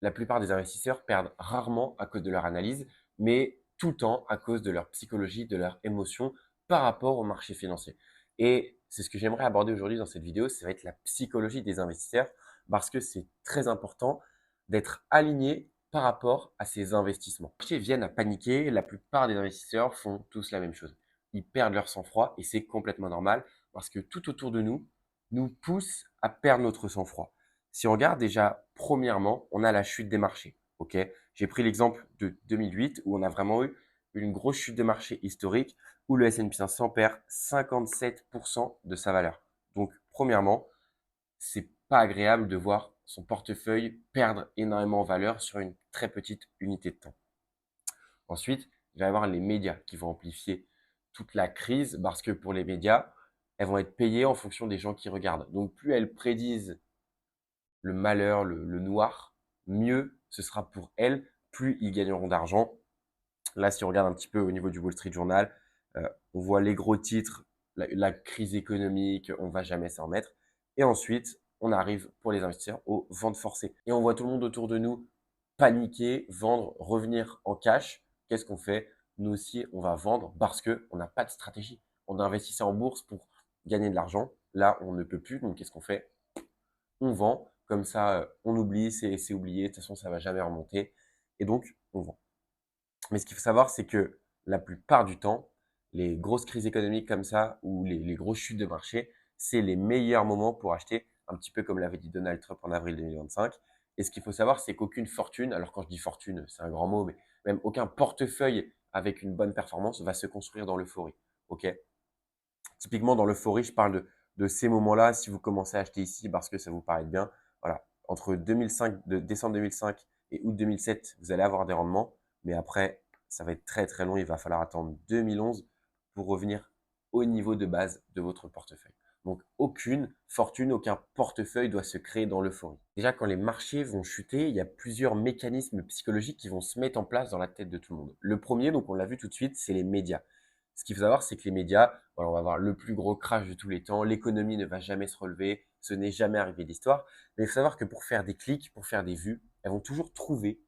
la plupart des investisseurs perdent rarement à cause de leur analyse, mais tout le temps à cause de leur psychologie, de leur émotion par rapport au marché financier. Et c'est ce que j'aimerais aborder aujourd'hui dans cette vidéo, ça va être la psychologie des investisseurs, parce que c'est très important d'être aligné par rapport à ces investissements. Les marchés viennent à paniquer, la plupart des investisseurs font tous la même chose. Ils perdent leur sang-froid et c'est complètement normal parce que tout autour de nous nous pousse à perdre notre sang-froid. Si on regarde déjà, premièrement, on a la chute des marchés. Ok, j'ai pris l'exemple de 2008 où on a vraiment eu une grosse chute de marché historique où le S&P 500 perd 57% de sa valeur. Donc, premièrement, c'est pas agréable de voir son portefeuille perdre énormément en valeur sur une très petite unité de temps. Ensuite, il va y avoir les médias qui vont amplifier toute la crise parce que pour les médias, elles vont être payées en fonction des gens qui regardent. Donc, plus elles prédisent le malheur, le noir, mieux ce sera pour elles, plus ils gagneront d'argent. Là, si on regarde un petit peu au niveau du Wall Street Journal, on voit les gros titres, la crise économique, on va jamais s'en remettre. Et ensuite, on arrive pour les investisseurs aux ventes forcées. Et on voit tout le monde autour de nous paniquer, vendre, revenir en cash. Qu'est-ce qu'on fait? Nous aussi, on va vendre parce que on n'a pas de stratégie. On a investi en bourse pour gagner de l'argent. Là, on ne peut plus. Donc, qu'est-ce qu'on fait? On vend. Comme ça, on oublie, c'est oublié. De toute façon, ça va jamais remonter. Et donc, on vend. Mais ce qu'il faut savoir, c'est que la plupart du temps, les grosses crises économiques comme ça ou les grosses chutes de marché, c'est les meilleurs moments pour acheter, un petit peu comme l'avait dit Donald Trump en avril 2025. Et ce qu'il faut savoir, c'est qu'aucune fortune, alors quand je dis fortune, c'est un grand mot, mais même aucun portefeuille avec une bonne performance va se construire dans l'euphorie. Ok? Typiquement, dans l'euphorie, je parle de ces moments-là. Si vous commencez à acheter ici parce que ça vous paraît bien, voilà, entre 2005, de décembre 2005 et août 2007, vous allez avoir des rendements. Mais après, ça va être très très long. Il va falloir attendre 2011 pour revenir au niveau de base de votre portefeuille. Donc, aucune fortune, aucun portefeuille doit se créer dans l'euphorie. Déjà, quand les marchés vont chuter, il y a plusieurs mécanismes psychologiques qui vont se mettre en place dans la tête de tout le monde. Le premier, donc on l'a vu tout de suite, c'est les médias. Ce qu'il faut savoir, c'est que les médias, voilà, on va avoir le plus gros crash de tous les temps, l'économie ne va jamais se relever, ce n'est jamais arrivé d'histoire. Mais il faut savoir que pour faire des clics, pour faire des vues, elles vont toujours trouver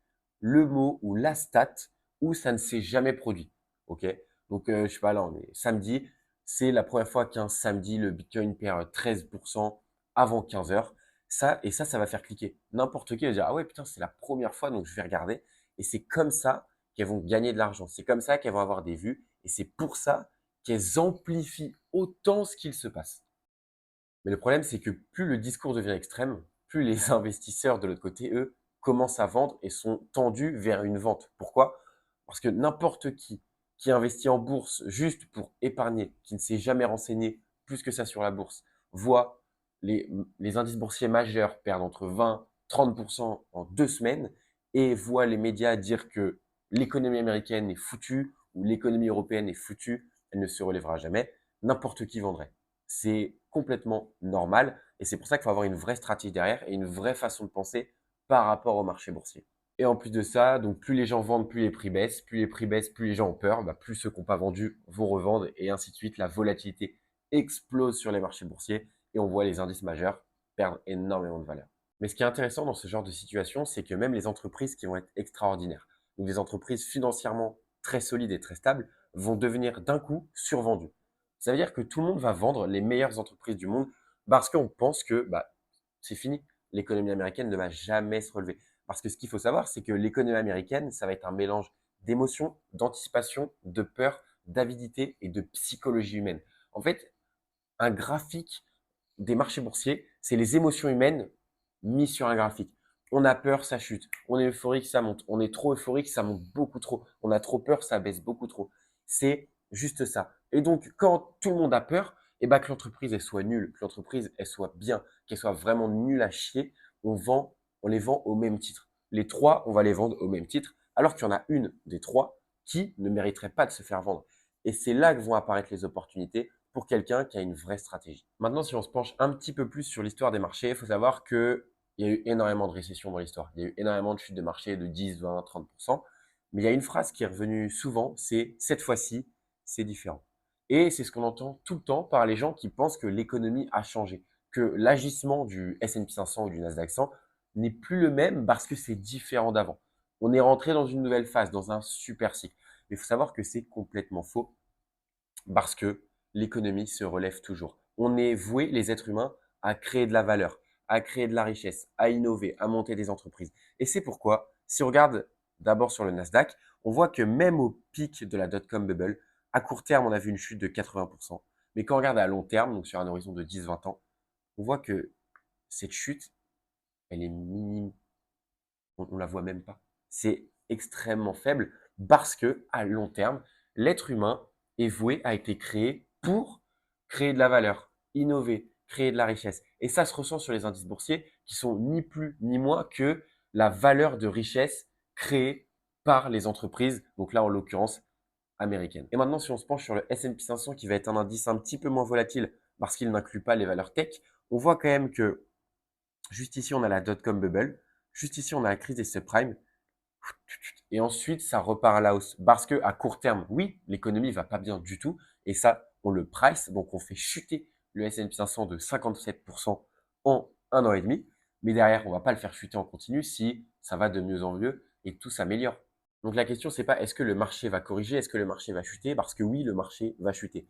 le mot ou la stat où ça ne s'est jamais produit. Ok? Donc, je sais pas, là, on est samedi, c'est la première fois qu'un samedi, le Bitcoin perd 13% avant 15 heures. Ça va faire cliquer. N'importe qui va dire, ah ouais, putain, c'est la première fois, donc je vais regarder. Et c'est comme ça qu'elles vont gagner de l'argent. C'est comme ça qu'elles vont avoir des vues. Et c'est pour ça qu'elles amplifient autant ce qu'il se passe. Mais le problème, c'est que plus le discours devient extrême, plus les investisseurs de l'autre côté, eux, commencent à vendre et sont tendus vers une vente. Pourquoi? Parce que n'importe qui investit en bourse juste pour épargner, qui ne s'est jamais renseigné plus que ça sur la bourse, voit les indices boursiers majeurs perdre entre 20 30% en 2 semaines et voit les médias dire que l'économie américaine est foutue ou l'économie européenne est foutue, elle ne se relèvera jamais, n'importe qui vendrait. C'est complètement normal et c'est pour ça qu'il faut avoir une vraie stratégie derrière et une vraie façon de penser par rapport au marché boursier. Et en plus de ça, donc plus les gens vendent, plus les prix baissent, plus les prix baissent, plus les gens ont peur, plus ceux qui n'ont pas vendu vont revendre et ainsi de suite. La volatilité explose sur les marchés boursiers et on voit les indices majeurs perdre énormément de valeur. Mais ce qui est intéressant dans ce genre de situation, c'est que même les entreprises qui vont être extraordinaires, donc des entreprises financièrement très solides et très stables, vont devenir d'un coup survendues. Ça veut dire que tout le monde va vendre les meilleures entreprises du monde parce qu'on pense que c'est fini. L'économie américaine ne va jamais se relever. Parce que ce qu'il faut savoir, c'est que l'économie américaine, ça va être un mélange d'émotions, d'anticipation, de peur, d'avidité et de psychologie humaine. En fait, un graphique des marchés boursiers, c'est les émotions humaines mises sur un graphique. On a peur, ça chute. On est euphorique, ça monte. On est trop euphorique, ça monte beaucoup trop. On a trop peur, ça baisse beaucoup trop. C'est juste ça. Et donc, quand tout le monde a peur, et que l'entreprise elle soit nulle, que l'entreprise elle soit bien, qu'elle soit vraiment nulle à chier, on les vend au même titre. Les trois, on va les vendre au même titre, alors qu'il y en a une des trois qui ne mériterait pas de se faire vendre. Et c'est là que vont apparaître les opportunités pour quelqu'un qui a une vraie stratégie. Maintenant, si on se penche un petit peu plus sur l'histoire des marchés, il faut savoir qu'il y a eu énormément de récessions dans l'histoire. Il y a eu énormément de chutes de marché de 10, 20, 30%. Mais il y a une phrase qui est revenue souvent, c'est cette fois-ci, c'est différent. Et c'est ce qu'on entend tout le temps par les gens qui pensent que l'économie a changé, que l'agissement du S&P 500 ou du Nasdaq 100 n'est plus le même parce que c'est différent d'avant. On est rentré dans une nouvelle phase, dans un super cycle. Mais il faut savoir que c'est complètement faux parce que l'économie se relève toujours. On est voué, les êtres humains, à créer de la valeur, à créer de la richesse, à innover, à monter des entreprises. Et c'est pourquoi, si on regarde d'abord sur le Nasdaq, on voit que même au pic de la dot-com bubble, à court terme, on a vu une chute de 80%. Mais quand on regarde à long terme, donc sur un horizon de 10-20 ans, on voit que cette chute, elle est minime. On la voit même pas. C'est extrêmement faible parce que à long terme, l'être humain est voué, a été créé pour créer de la valeur, innover, créer de la richesse. Et ça se ressent sur les indices boursiers qui sont ni plus ni moins que la valeur de richesse créée par les entreprises, donc là en l'occurrence américaines. Et maintenant, si on se penche sur le S&P 500 qui va être un indice un petit peu moins volatile parce qu'il n'inclut pas les valeurs tech, on voit quand même que juste ici, on a la dot-com bubble, juste ici, on a la crise des subprimes, et ensuite, ça repart à la hausse. Parce que à court terme, oui, l'économie va pas bien du tout. Et ça, on le price. Donc, on fait chuter le S&P 500 de 57% en un an et demi. Mais derrière, on va pas le faire chuter en continu si ça va de mieux en mieux et tout s'améliore. Donc, la question, c'est pas est-ce que le marché va corriger, est-ce que le marché va chuter? Parce que oui, le marché va chuter.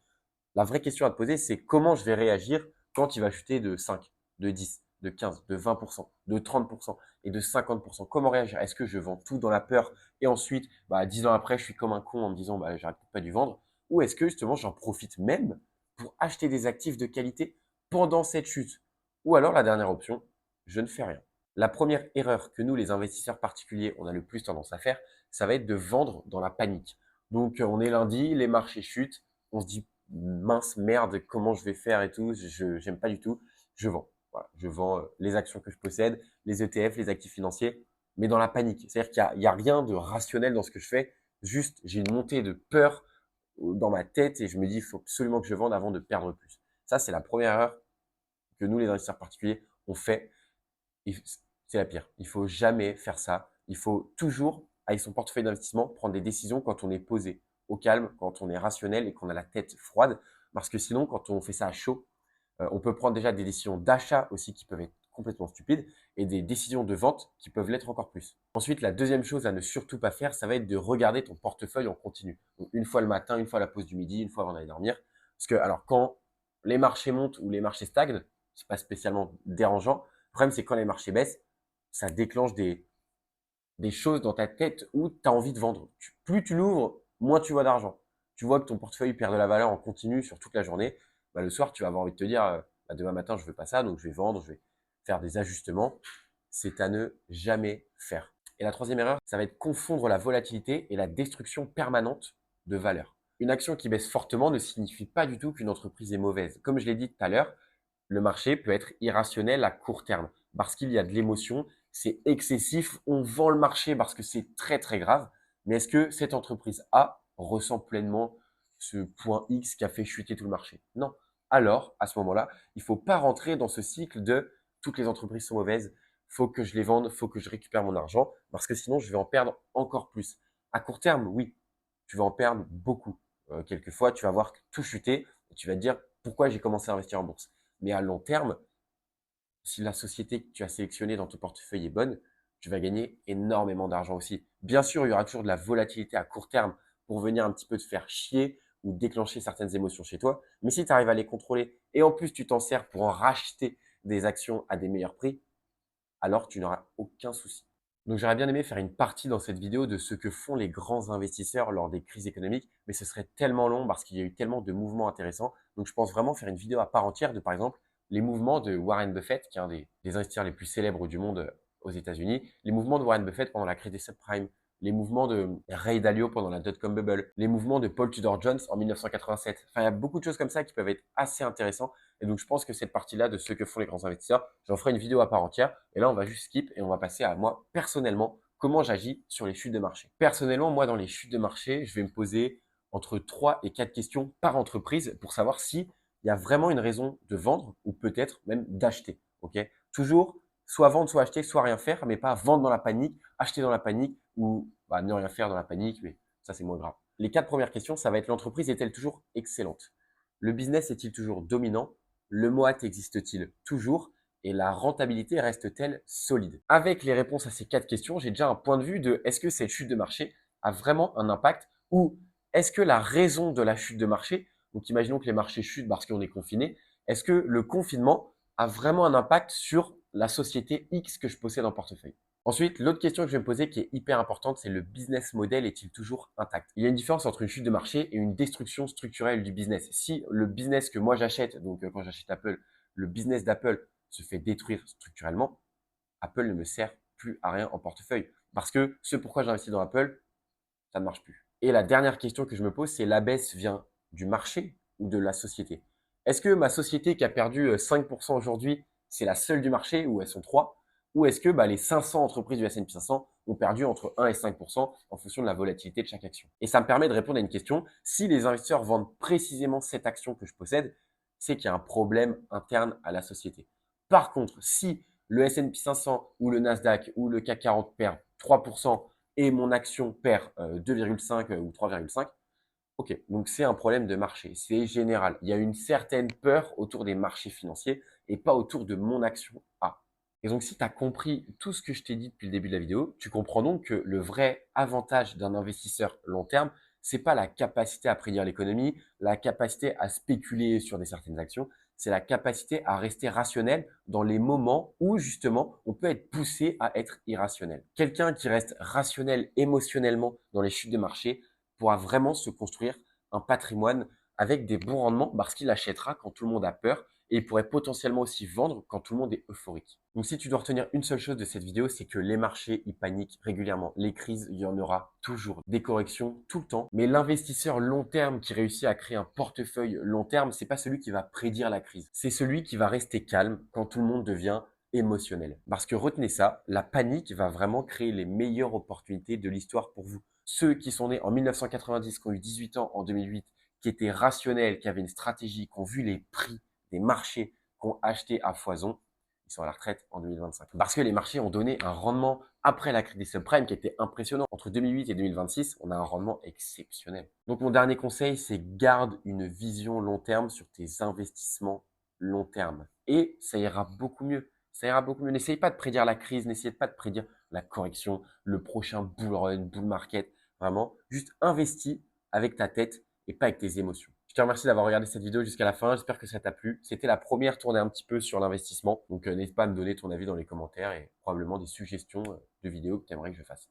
La vraie question à te poser, c'est comment je vais réagir quand il va chuter de 5, de 10, de 15, de 20%, de 30% et de 50%. Comment réagir? Est-ce que je vends tout dans la peur et ensuite, 10 ans après, je suis comme un con en me disant, j'arrête pas de vendre? Ou est-ce que justement, j'en profite même pour acheter des actifs de qualité pendant cette chute? Ou alors, la dernière option, je ne fais rien. La première erreur que nous, les investisseurs particuliers, on a le plus tendance à faire, ça va être de vendre dans la panique. Donc, on est lundi, les marchés chutent, on se dit mince merde, comment je vais faire et tout, je j'aime pas du tout, je vends. Voilà, je vends les actions que je possède, les ETF, les actifs financiers, mais dans la panique. C'est-à-dire qu'il y a rien de rationnel dans ce que je fais, juste j'ai une montée de peur dans ma tête et je me dis il faut absolument que je vende avant de perdre plus. Ça, c'est la première erreur que nous, les investisseurs particuliers, on fait. C'est la pire. Il faut jamais faire ça. Il faut toujours, avec son portefeuille d'investissement, prendre des décisions quand on est posé, au calme, quand on est rationnel et qu'on a la tête froide. Parce que sinon, quand on fait ça à chaud, on peut prendre déjà des décisions d'achat aussi qui peuvent être complètement stupides et des décisions de vente qui peuvent l'être encore plus. Ensuite, la deuxième chose à ne surtout pas faire, ça va être de regarder ton portefeuille en continu. Donc, une fois le matin, une fois à la pause du midi, une fois avant d'aller dormir. Parce que, alors, quand les marchés montent ou les marchés stagnent, c'est pas spécialement dérangeant. Le problème, c'est quand les marchés baissent, ça déclenche des choses dans ta tête où tu as envie de vendre. Plus tu l'ouvres, moins tu vois d'argent. Tu vois que ton portefeuille perd de la valeur en continu sur toute la journée. Le soir, tu vas avoir envie de te dire, demain matin, je veux pas ça, donc je vais vendre, je vais faire des ajustements. C'est à ne jamais faire. Et la troisième erreur, ça va être confondre la volatilité et la destruction permanente de valeur. Une action qui baisse fortement ne signifie pas du tout qu'une entreprise est mauvaise. Comme je l'ai dit tout à l'heure, le marché peut être irrationnel à court terme parce qu'il y a de l'émotion, c'est excessif, on vend le marché parce que c'est très très grave. Mais est-ce que cette entreprise A ressent pleinement ce point X qui a fait chuter tout le marché? Non. Alors, à ce moment-là, il ne faut pas rentrer dans ce cycle de toutes les entreprises sont mauvaises, faut que je les vende, faut que je récupère mon argent, parce que sinon je vais en perdre encore plus. À court terme, oui, tu vas en perdre beaucoup. Quelquefois, tu vas voir tout chuter et tu vas te dire pourquoi j'ai commencé à investir en bourse. Mais à long terme, si la société que tu as sélectionnée dans ton portefeuille est bonne, tu vas gagner énormément d'argent aussi. Bien sûr, il y aura toujours de la volatilité à court terme pour venir un petit peu te faire chier ou déclencher certaines émotions chez toi. Mais si tu arrives à les contrôler et en plus tu t'en sers pour en racheter des actions à des meilleurs prix, alors tu n'auras aucun souci. Donc j'aurais bien aimé faire une partie dans cette vidéo de ce que font les grands investisseurs lors des crises économiques, mais ce serait tellement long parce qu'il y a eu tellement de mouvements intéressants. Donc je pense vraiment faire une vidéo à part entière de, par exemple, les mouvements de Warren Buffett, qui est un des investisseurs les plus célèbres du monde aux États-Unis, les mouvements de Warren Buffett pendant la crise des subprimes, les mouvements de Ray Dalio pendant la dot-com bubble, les mouvements de Paul Tudor Jones en 1987. Enfin, il y a beaucoup de choses comme ça qui peuvent être assez intéressantes. Et donc, je pense que cette partie-là de ce que font les grands investisseurs, j'en ferai une vidéo à part entière. Et là, on va juste skip et on va passer à moi, personnellement, comment j'agis sur les chutes de marché. Personnellement, moi, dans les chutes de marché, je vais me poser entre 3 et 4 questions par entreprise pour savoir si il y a vraiment une raison de vendre ou peut-être même d'acheter. Ok? Toujours soit vendre, soit acheter, soit rien faire, mais pas vendre dans la panique, acheter dans la panique ou ne rien faire dans la panique, mais ça c'est moins grave. Les 4 premières questions, ça va être l'entreprise est-elle toujours excellente? Le business est-il toujours dominant? Le MOAT existe-t-il toujours? et la rentabilité reste-t-elle solide? Avec les réponses à ces 4 questions, j'ai déjà un point de vue de est-ce que cette chute de marché a vraiment un impact ou est-ce que la raison de la chute de marché, donc imaginons que les marchés chutent parce qu'on est confiné, est-ce que le confinement a vraiment un impact sur la société X que je possède en portefeuille? Ensuite, l'autre question que je vais me poser qui est hyper importante, c'est le business model est-il toujours intact? Il y a une différence entre une chute de marché et une destruction structurelle du business. Si le business que moi j'achète, donc quand j'achète Apple, le business d'Apple se fait détruire structurellement, Apple ne me sert plus à rien en portefeuille. Parce que ce pourquoi j'investis dans Apple, ça ne marche plus. Et la dernière question que je me pose, c'est la baisse vient du marché ou de la société? Est-ce que ma société qui a perdu 5% aujourd'hui, c'est la seule du marché ou elles sont trois? Ou est-ce que les 500 entreprises du S&P 500 ont perdu entre 1 et 5% en fonction de la volatilité de chaque action? Et ça me permet de répondre à une question. Si les investisseurs vendent précisément cette action que je possède, c'est qu'il y a un problème interne à la société. Par contre, si le S&P 500 ou le Nasdaq ou le CAC 40 perd 3% et mon action perd 2,5 ou 3,5, ok, donc c'est un problème de marché, c'est général. Il y a une certaine peur autour des marchés financiers et pas autour de mon action A. Et donc si tu as compris tout ce que je t'ai dit depuis le début de la vidéo, tu comprends donc que le vrai avantage d'un investisseur long terme, c'est pas la capacité à prédire l'économie, la capacité à spéculer sur des certaines actions, c'est la capacité à rester rationnel dans les moments où justement on peut être poussé à être irrationnel. Quelqu'un qui reste rationnel émotionnellement dans les chutes de marché pourra vraiment se construire un patrimoine avec des bons rendements parce qu'il achètera quand tout le monde a peur et il pourrait potentiellement aussi vendre quand tout le monde est euphorique. Donc si tu dois retenir une seule chose de cette vidéo, c'est que les marchés, ils paniquent régulièrement. Les crises, il y en aura toujours. Des corrections tout le temps. Mais l'investisseur long terme qui réussit à créer un portefeuille long terme, c'est pas celui qui va prédire la crise. C'est celui qui va rester calme quand tout le monde devient émotionnel. Parce que retenez ça, la panique va vraiment créer les meilleures opportunités de l'histoire pour vous. Ceux qui sont nés en 1990, qui ont eu 18 ans en 2008, qui étaient rationnels, qui avaient une stratégie, qui ont vu les prix des marchés, qui ont acheté à foison, ils sont à la retraite en 2025. Parce que les marchés ont donné un rendement après la crise des subprimes qui était impressionnant. Entre 2008 et 2026, on a un rendement exceptionnel. Donc mon dernier conseil, c'est garde une vision long terme sur tes investissements long terme. Et ça ira beaucoup mieux. Ça ira beaucoup mieux. N'essayez pas de prédire la crise, n'essayez pas de prédire la correction, le prochain bull run, bull market. Vraiment, juste investis avec ta tête et pas avec tes émotions. Je te remercie d'avoir regardé cette vidéo jusqu'à la fin. J'espère que ça t'a plu. C'était la première tournée un petit peu sur l'investissement. Donc, n'hésite pas à me donner ton avis dans les commentaires et probablement des suggestions de vidéos que tu aimerais que je fasse.